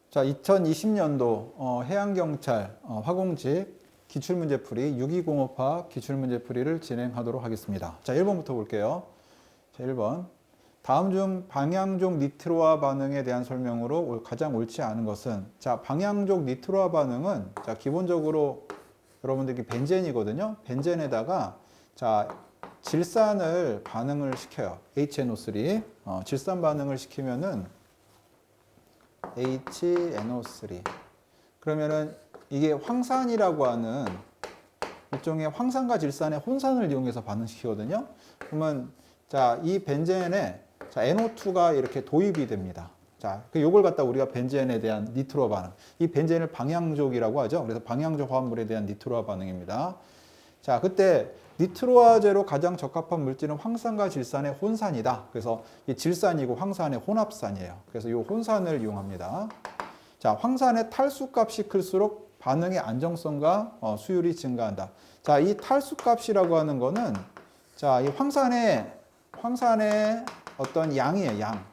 자, 2020년도 해양경찰 화공직 기출문제풀이 6205파 기출문제풀이를 진행하도록 하겠습니다. 자, 1번부터 볼게요. 자, 1번. 다음 중 방향족 니트로화 반응에 대한 설명으로 가장 옳지 않은 것은, 자, 방향족 니트로화 반응은, 자, 기본적으로 여러분들이 벤젠이거든요. 벤젠에다가, 자, 질산을 반응을 시켜요. HNO3. 질산 반응을 시키면은 HNO3. 그러면은 이게 황산이라고 하는 일종의 황산과 질산의 혼산을 이용해서 반응시키거든요. 그러면, 자, 이 벤젠에, 자, NO2가 이렇게 도입이 됩니다. 자, 요걸 갖다 우리가 벤젠에 대한 니트로화 반응. 이 벤젠을 방향족이라고 하죠. 그래서 방향족 화합물에 대한 니트로화 반응입니다. 자, 그때 니트로화제로 가장 적합한 물질은 황산과 질산의 혼산이다. 그래서 이 질산이고 황산의 혼합산이에요. 그래서 이 혼산을 이용합니다. 자, 황산의 탈수 값이 클수록 반응의 안정성과 수율이 증가한다. 자, 이 탈수 값이라고 하는 거는, 자, 이 황산의 어떤 양이에요, 양.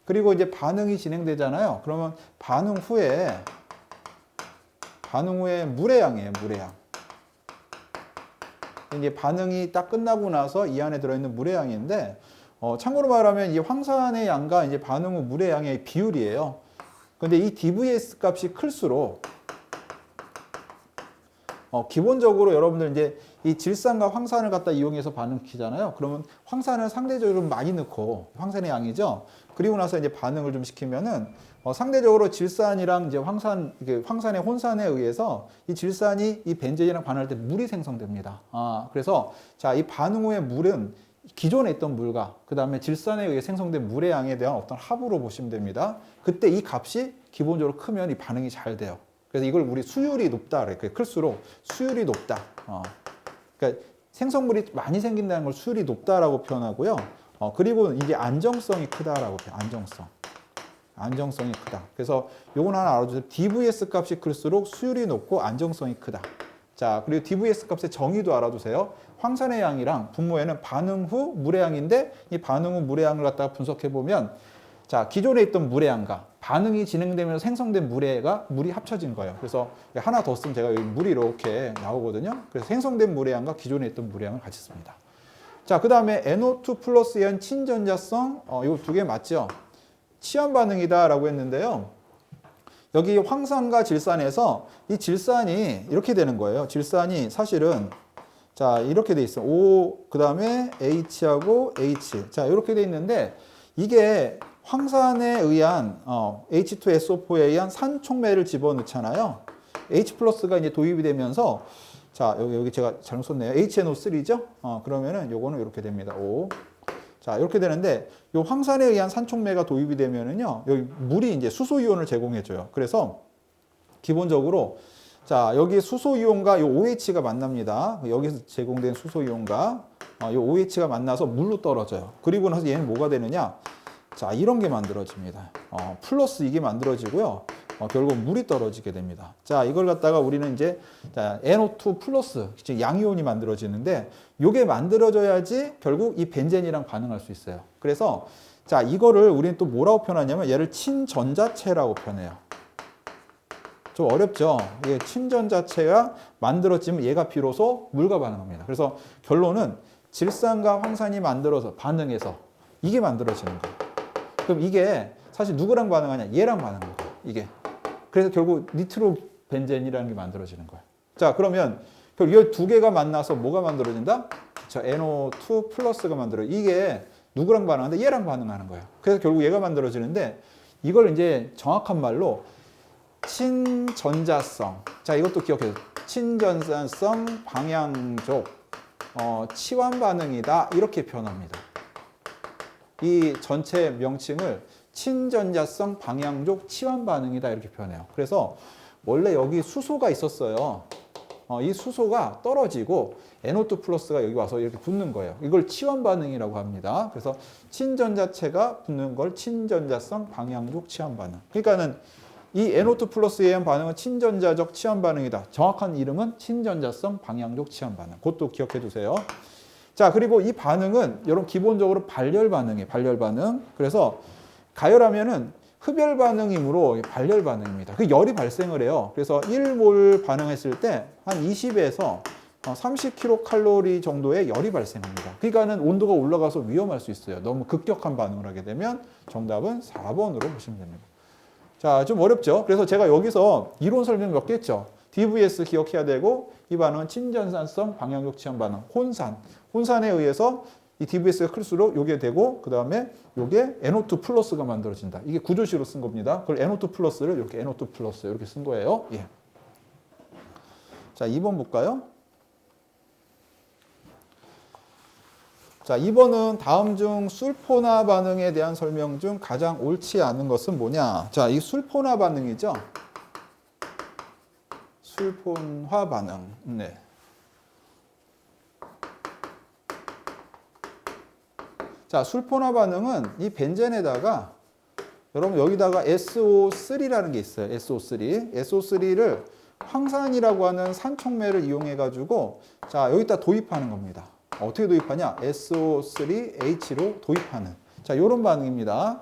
그리고 이제 반응이 진행되잖아요. 그러면 반응 후에 물의 양이에요, 물의 양. 이제 반응이 딱 끝나고 나서 이 안에 들어있는 물의 양인데, 참고로 말하면 이 황산의 양과 이제 반응 후 물의 양의 비율이에요. 근데 이 DVS 값이 클수록, 기본적으로 여러분들 이제 이 질산과 황산을 갖다 이용해서 반응시키잖아요. 그러면 황산을 상대적으로 많이 넣고, 황산의 양이죠. 그리고 나서 이제 반응을 좀 시키면은, 상대적으로 질산이랑 이제 황산의 혼산에 의해서 이 질산이 이 벤젠이랑 반응할 때 물이 생성됩니다. 그래서, 자, 이 반응 후에 물은 기존에 있던 물과 그 다음에 질산에 의해 생성된 물의 양에 대한 어떤 합으로 보시면 됩니다. 그때 이 값이 기본적으로 크면 이 반응이 잘 돼요. 그래서 이걸 우리 수율이 높다. 그래. 클수록 수율이 높다. 그러니까 생성물이 많이 생긴다는 걸 수율이 높다라고 표현하고요. 그리고 이제 안정성이 크다라고 표현. 안정성이 크다. 그래서 요건 하나 알아주세요. DVS 값이 클수록 수율이 높고 안정성이 크다. 자, 그리고 DVS 값의 정의도 알아두세요. 황산의 양이랑 분모에는 반응 후 물의 양인데, 이 반응 후 물의 양을 갖다가 분석해 보면, 자, 기존에 있던 물의 양과 반응이 진행되면서 생성된 물이 합쳐진 거예요. 그래서 하나 더 쓰면 제가 여기 물이 이렇게 나오거든요. 그래서 생성된 물의 양과 기존에 있던 물의 양을 같이 씁니다. 자, 그 다음에 NO2 플러스에 의한 친전자성, 이거 두 개 맞죠? 치환 반응이다라고 했는데요. 여기 황산과 질산에서 이 질산이 이렇게 되는 거예요. 질산이 사실은, 자, 이렇게 돼 있어. O, 그 다음에 H하고 H. 자, 이렇게 돼 있는데, 이게 황산에 의한, H2SO4에 의한 산촉매를 집어넣잖아요. H 플러스가 이제 도입이 되면서, 자, 여기 제가 잘못 썼네요. HNO3죠? 그러면은 요거는 이렇게 됩니다. O. 자, 이렇게 되는데, 요 황산에 의한 산촉매가 도입이 되면은요, 여기 물이 이제 수소이온을 제공해줘요. 그래서 기본적으로, 자, 여기 수소이온과 요 OH가 만납니다. 여기서 제공된 수소이온과 요 OH가 만나서 물로 떨어져요. 그리고 나서 얘는 뭐가 되느냐? 자, 이런 게 만들어집니다. 플러스 이게 만들어지고요. 결국 물이 떨어지게 됩니다. 자, 이걸 갖다가 우리는 이제, 자, NO2 플러스, 즉 양이온이 만들어지는데, 요게 만들어져야지 결국 이 벤젠이랑 반응할 수 있어요. 그래서, 자, 이거를 우리는 또 뭐라고 표현하냐면, 얘를 친전자체라고 표현해요. 좀 어렵죠? 이게 친전자체가 만들어지면 얘가 비로소 물과 반응합니다. 그래서 결론은 질산과 황산이 만들어서 반응해서 이게 만들어지는 거예요. 그럼 이게 사실 누구랑 반응하냐? 얘랑 반응하는 거예요. 이게. 그래서 결국 니트로 벤젠이라는 게 만들어지는 거예요. 자, 그러면 이 두 개가 만나서 뭐가 만들어진다? 자, NO2 플러스가 이게 누구랑 반응하는데? 얘랑 반응하는 거예요. 그래서 결국 얘가 만들어지는데, 이걸 이제 정확한 말로 친전자성. 자, 이것도 기억해요. 친전자성 방향족 치환 반응이다. 이렇게 표현합니다. 이 전체 명칭을 친전자성 방향족 치환 반응이다. 이렇게 표현해요. 그래서 원래 여기 수소가 있었어요. 이 수소가 떨어지고 NO2 플러스가 여기 와서 이렇게 붙는 거예요. 이걸 치환 반응이라고 합니다. 그래서 친전자체가 붙는 걸 친전자성 방향족 치환 반응. 그러니까는 이 NO2 플러스에 의한 반응은 친전자적 치환 반응이다. 정확한 이름은 친전자성 방향족 치환 반응. 그것도 기억해 두세요. 자, 그리고 이 반응은 여러분 기본적으로 발열 반응이에요. 발열 반응. 그래서 가열하면은 흡열 반응이므로 발열 반응입니다. 그 열이 발생을 해요. 그래서 1몰 반응했을 때 한 20에서 30kcal 정도의 열이 발생합니다. 그러니까는 온도가 올라가서 위험할 수 있어요. 너무 급격한 반응을 하게 되면 정답은 4번으로 보시면 됩니다. 자, 좀 어렵죠? 그래서 제가 여기서 이론 설명 몇 개 했죠? DVS 기억해야 되고, 이 반응은 친전산성 방향족 취한 반응, 혼산에 의해서 이 DVS가 클수록 요게 되고, 그 다음에 요게 NO2 플러스가 만들어진다. 이게 구조식으로 쓴 겁니다. 그걸 NO2 플러스를 이렇게 NO2 플러스 이렇게 쓴 거예요. 예. 자, 2번 볼까요? 자, 2번은 다음 중 술포나 반응에 대한 설명 중 가장 옳지 않은 것은 뭐냐? 자, 이 술포나 반응이죠? 술폰화 반응. 네. 자, 술포나 반응은 이 벤젠에다가 여러분 여기다가 SO3라는 게 있어요. SO3. SO3를 황산이라고 하는 산촉매를 이용해 가지고 자, 여기다 도입하는 겁니다. 어떻게 도입하냐? SO3H로 도입하는. 자, 요런 반응입니다.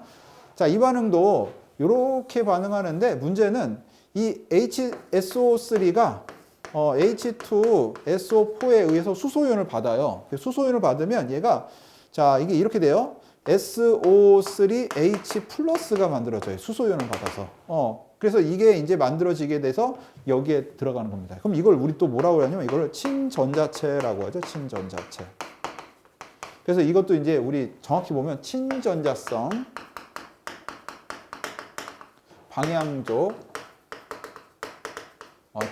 자, 이 반응도 이렇게 반응하는데 문제는 이 SO3가 H2SO4에 의해서 수소연을 받아요. 수소연을 받으면 얘가 자, 이게 이렇게 돼요. SO3H 플러스가 만들어져요. 수소연을 받아서. 그래서 이게 이제 만들어지게 돼서 여기에 들어가는 겁니다. 그럼 이걸 우리 또 뭐라고 하냐면 이걸 친전자체라고 하죠. 친전자체. 그래서 이것도 이제 우리 정확히 보면 친전자성 방향족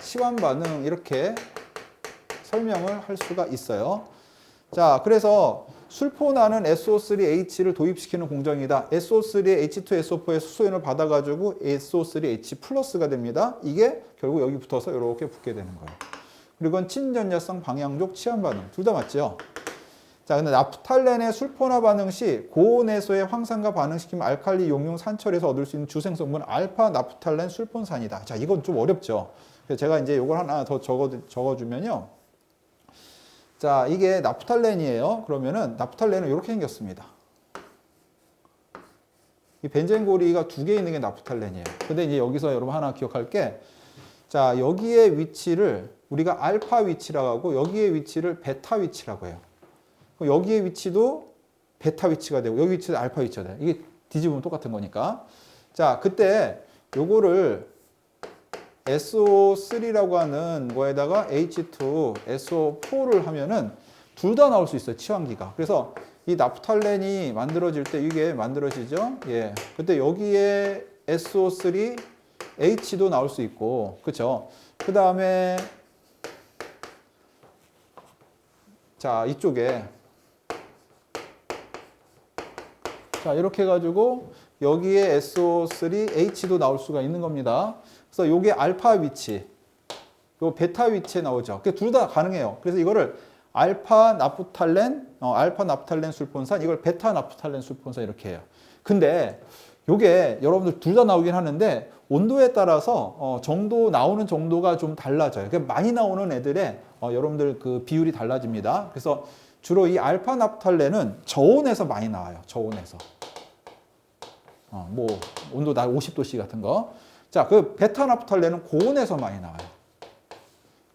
치환 반응 이렇게 설명을 할 수가 있어요. 자, 그래서 술포나는 SO3H를 도입시키는 공정이다. SO3 H2SO4의 수소연을 받아가지고 SO3H 플러스가 됩니다. 이게 결국 여기 붙어서 이렇게 붙게 되는 거예요. 그리고 이건 친전자성 방향족 치환 반응. 둘 다 맞죠? 자, 근데 나프탈렌의 술포나 반응 시 고온에서의 황산과 반응시키면 알칼리 용융 산철에서 얻을 수 있는 주생성분 알파 나프탈렌 술폰산이다. 자, 이건 좀 어렵죠? 그래서 제가 이제 이걸 하나 더 적어주면요. 자, 이게 나프탈렌이에요. 그러면은 나프탈렌은 이렇게 생겼습니다. 이 벤젠고리가 두 개 있는 게 나프탈렌이에요. 근데 이제 여기서 여러분 하나 기억할 게, 자, 여기에 위치를 우리가 알파 위치라고 하고 여기에 위치를 베타 위치라고 해요. 여기에 위치도 베타 위치가 되고 여기 위치도 알파 위치가 돼요. 이게 뒤집으면 똑같은 거니까. 자, 그때 요거를 SO3라고 하는 거에다가 H2SO4를 하면은 둘 다 나올 수 있어요. 치환기가. 그래서 이 나프탈렌이 만들어질 때 이게 만들어지죠. 예. 그때 여기에 SO3H도 나올 수 있고, 그렇죠? 그 다음에 자, 이쪽에 자, 이렇게 해가지고 여기에 SO3H도 나올 수가 있는 겁니다. 그래서 요게 알파 위치, 요 베타 위치에 나오죠. 둘 다 가능해요. 그래서 이거를 알파 나프탈렌 술폰산, 이걸 베타 나프탈렌 술폰산 이렇게 해요. 근데 요게 여러분들 둘 다 나오긴 하는데 온도에 따라서 정도 나오는 정도가 좀 달라져요. 그러니까 많이 나오는 애들의 여러분들 그 비율이 달라집니다. 그래서 주로 이 알파 나프탈렌은 저온에서 많이 나와요. 저온에서. 뭐 온도 50도씨 같은 거. 자, 그 베타 나프탈렌은 고온에서 많이 나와요.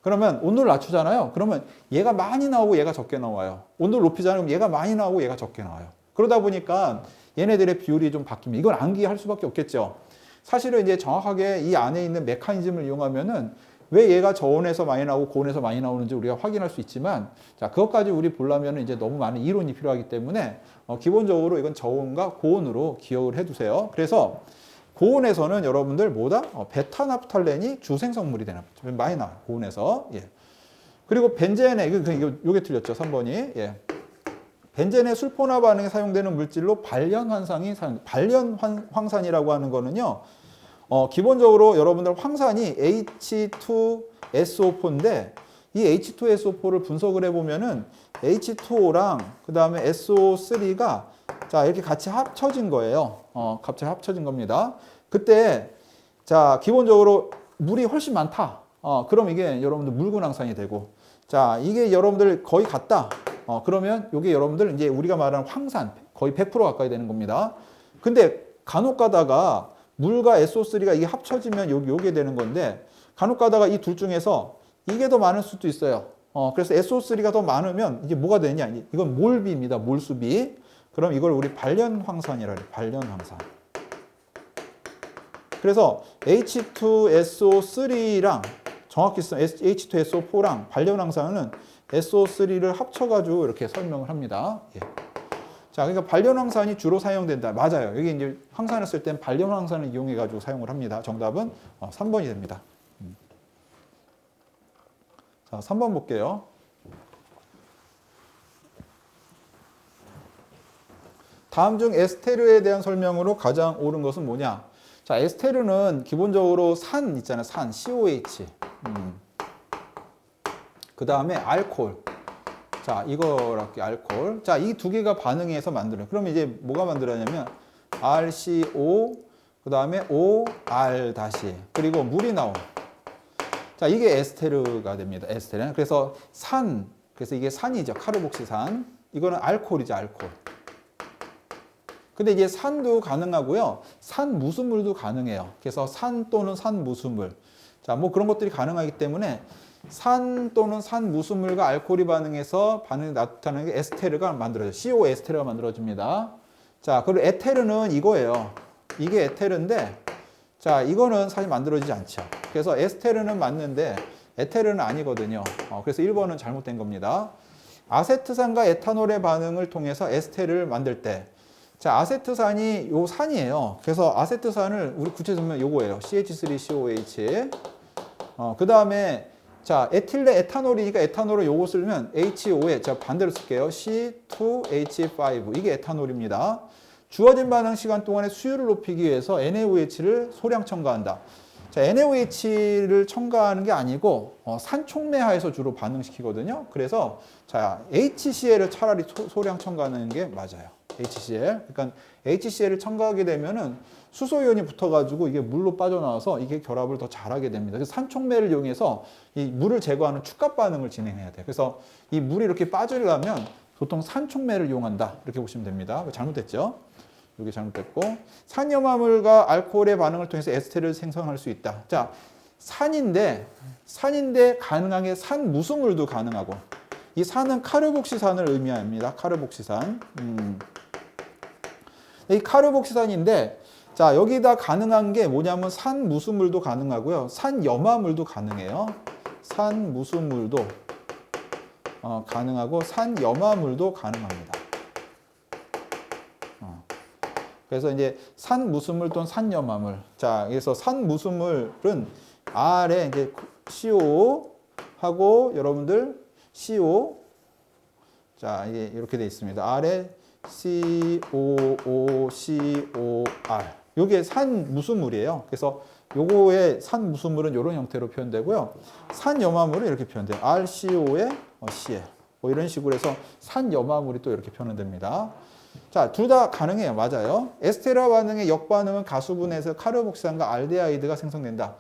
그러면 온도를 낮추잖아요. 그러면 얘가 많이 나오고 얘가 적게 나와요. 온도를 높이잖아요. 그럼 얘가 많이 나오고 얘가 적게 나와요. 그러다 보니까 얘네들의 비율이 좀 바뀝니다. 이걸 암기할 수밖에 없겠죠. 사실은 이제 정확하게 이 안에 있는 메커니즘을 이용하면은 왜 얘가 저온에서 많이 나오고 고온에서 많이 나오는지 우리가 확인할 수 있지만, 자, 그것까지 우리 보려면 이제 너무 많은 이론이 필요하기 때문에 기본적으로 이건 저온과 고온으로 기억을 해두세요. 그래서 고온에서는 여러분들 뭐다? 베타 나프탈렌이 주생성물이 되는 거죠. 많이 나와요. 고온에서. 예. 그리고 벤젠에 이게 틀렸죠. 3번이. 예. 벤젠의 술포나 반응에 사용되는 물질로 발연 황산이라고 하는 거는요. 기본적으로 여러분들 황산이 H2SO4인데 이 H2SO4를 분석을 해보면은 H2O랑 그 다음에 SO3가 자, 이렇게 같이 합쳐진 거예요. 갑자기 합쳐진 겁니다. 그때 자, 기본적으로 물이 훨씬 많다. 그럼 이게 여러분들 묽은황산이 되고, 자, 이게 여러분들 거의 같다. 그러면 이게 여러분들 이제 우리가 말하는 황산 거의 100% 가까이 되는 겁니다. 근데 간혹 가다가 물과 SO3가 이게 합쳐지면 요게 되는 건데 간혹 가다가 이 둘 중에서 이게 더 많을 수도 있어요. 그래서 SO3가 더 많으면 이게 뭐가 되냐? 이건 몰비입니다. 몰수비. 그럼 이걸 우리 발련황산이라 그래요. 발련황산. 그래서 H2SO3랑 정확히 쓰면 H2SO4랑 발련황산은 SO3를 합쳐가지고 이렇게 설명을 합니다. 예. 자, 그러니까 발련황산이 주로 사용된다. 맞아요. 여기 이제 황산을 쓸 땐 발련황산을 이용해가지고 사용을 합니다. 정답은 3번이 됩니다. 자, 3번 볼게요. 다음 중 에스테르에 대한 설명으로 가장 옳은 것은 뭐냐? 자, 에스테르는 기본적으로 산 있잖아요. 산, COH. 그 다음에 알코올. 자, 이거랄게 알코올. 자, 이 두 개가 반응해서 만들어요. 그러면 이제 뭐가 만들어냐면 RCO, 그 다음에 OR 다시. 그리고 물이 나옴. 자, 이게 에스테르가 됩니다. 에스테르. 그래서 산, 그래서 이게 산이죠. 카르복시산. 이거는 알코올이죠, 알코올. 근데 이제 산도 가능하고요. 산 무수물도 가능해요. 그래서 산 또는 산 무수물. 자, 뭐 그런 것들이 가능하기 때문에 산 또는 산 무수물과 알코올이 반응해서 반응이 나타나는 게 에스테르가 만들어져요. CO 에스테르가 만들어집니다. 자, 그리고 에테르는 이거예요. 이게 에테르인데, 자, 이거는 사실 만들어지지 않죠. 그래서 에스테르는 맞는데 에테르는 아니거든요. 그래서 1번은 잘못된 겁니다. 아세트산과 에탄올의 반응을 통해서 에스테르를 만들 때, 자, 아세트산이 요 산이에요. 그래서 아세트산을 우리 구체적으로 요거예요. CH3COH. 그 다음에 자, 에틸레 에탄올이니까 에탄올을 요거 쓰면 HO에 자, 반대로 쓸게요. C2H5. 이게 에탄올입니다. 주어진 반응 시간 동안의 수율을 높이기 위해서 NaOH를 소량 첨가한다. 자, NaOH를 첨가하는 게 아니고 산촉매하에서 주로 반응시키거든요. 그래서 자, HCl을 차라리 소량 첨가하는 게 맞아요. HCl. 그러니까 HCl을 첨가하게 되면은 수소이온이 붙어가지고 이게 물로 빠져나와서 이게 결합을 더 잘하게 됩니다. 그래서 산촉매를 이용해서 이 물을 제거하는 축갑 반응을 진행해야 돼요. 그래서 이 물이 이렇게 빠지려면 보통 산촉매를 이용한다. 이렇게 보시면 됩니다. 잘못됐죠? 이게 잘못됐고, 산염화물과 알코올의 반응을 통해서 에스테르를 생성할 수 있다. 자, 산인데 가능한 게 산 무수물도 가능하고, 이 산은 카르복시산을 의미합니다. 카르복시산. 이 카르복시산인데, 자, 여기다 가능한 게 뭐냐면 산 무수물도 가능하고요. 산 염화물도 가능해요. 산 무수물도 가능하고 산 염화물도 가능합니다. 그래서 이제 산 무수물 또는 산 염화물. 자, 그래서 산 무수물은 R에 이제 CO 하고 여러분들 CO. 자, 이게 이렇게 돼 있습니다. R에 COOCOR. 요게 산 무수물이에요. 그래서 요거의 산 무수물은 이런 형태로 표현되고요. 산 염화물은 이렇게 표현돼요. RCO에 CL. 뭐 이런 식으로 해서 산 염화물이 또 이렇게 표현됩니다. 자, 둘 다 가능해요. 맞아요. 에스테르 반응의 역반응은 가수분해에서 카르복시산과 알데하이드가 생성된다.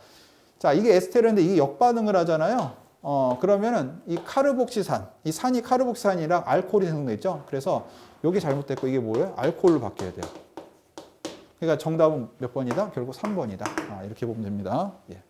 자, 이게 에스테르인데 이게 역반응을 하잖아요. 그러면은 이 카르복시산, 이 산이 카르복시산이랑 알코올이 생성되죠. 그래서 여기 잘못됐고 이게 뭐예요? 알코올로 바뀌어야 돼요. 그러니까 정답은 몇 번이다? 결국 3번이다. 이렇게 보면 됩니다. 예.